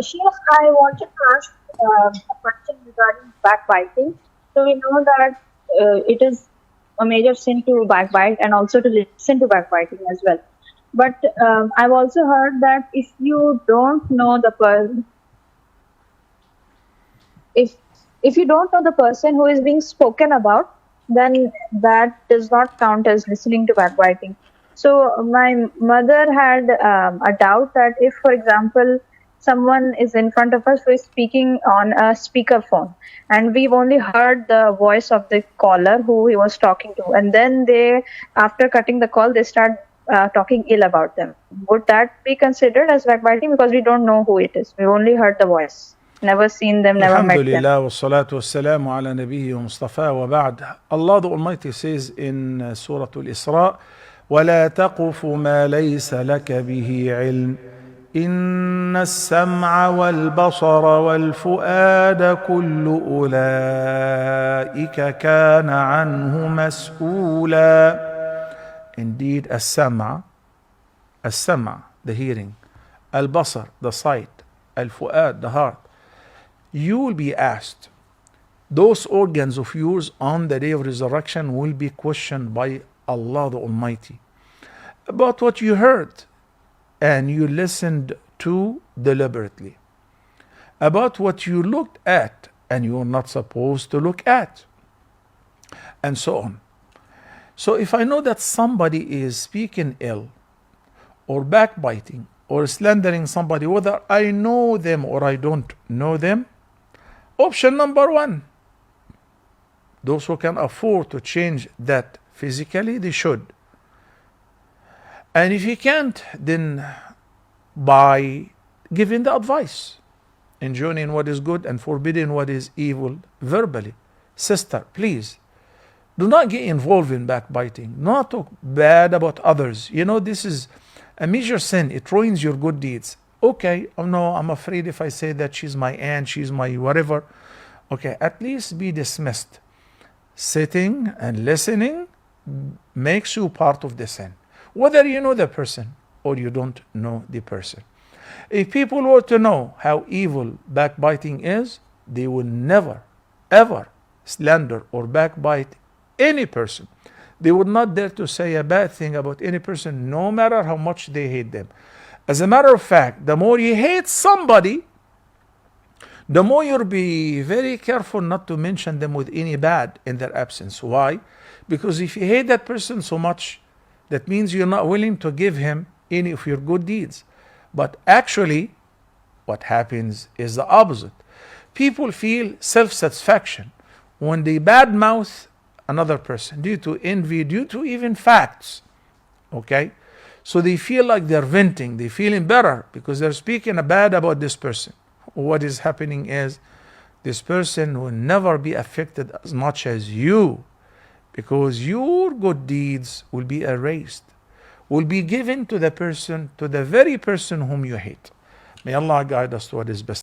Sheikh, I wanted to ask a question regarding backbiting. So we know that it is a major sin to backbite and also to listen to backbiting as well. But I've also heard that if if you don't know the person who is being spoken about, then that does not count as listening to backbiting. So my mother had a doubt that if, for example, someone is in front of us who is speaking on a speakerphone, and we've only heard the voice of the caller who he was talking to, and then they, after cutting the call, they start talking ill about them. Would that be considered as backbiting because we don't know who it is? We only heard the voice. Never seen them, never الحمد met them. لله والصلاة والسلام على نبيه ومصطفى وبعد. Allah the Almighty says in Surah Al-Isra, وَلَا تَقُفُ مَا لَيْسَ لَكَ بِهِ عِلْمٍ إِنَّ السَّمْعَ وَالْبَصَرَ وَالْفُؤَادَ كُلُّ أُولَئِكَ كَانَ عَنْهُ مَسْئُولًا. Indeed, السمع, the hearing, al-basar, the sight, al-fu'ad, the heart. You will be asked. Those organs of yours on the day of resurrection will be questioned by Allah the Almighty about what you heard and you listened to deliberately, about what you looked at and you are not supposed to look at, and so on. So if I know that somebody is speaking ill or backbiting or slandering somebody, whether I know them or I don't know them, option number one, those who can afford to change that physically, they should. And if you can't, then by giving the advice, enjoining what is good and forbidding what is evil verbally. Sister, please, do not get involved in backbiting. Do not talk bad about others. You know, this is a major sin. It ruins your good deeds. Okay, oh no, I'm afraid if I say that she's my aunt, she's my whatever. Okay, at least be dismissed. Sitting and listening makes you part of the sin, whether you know the person or you don't know the person. If people were to know how evil backbiting is, they will never, ever slander or backbite any person. They would not dare to say a bad thing about any person, no matter how much they hate them. As a matter of fact, the more you hate somebody, the more you'll be very careful not to mention them with any bad in their absence. Why? Because if you hate that person so much, that means you're not willing to give him any of your good deeds. But actually, what happens is the opposite. People feel self-satisfaction when they badmouth another person due to envy, due to even facts. Okay? So they feel like they're venting, they're feeling better because they're speaking bad about this person. What is happening is this person will never be affected as much as you, because your good deeds will be erased, will be given to the person, to the very person whom you hate. May Allah guide us to what is best.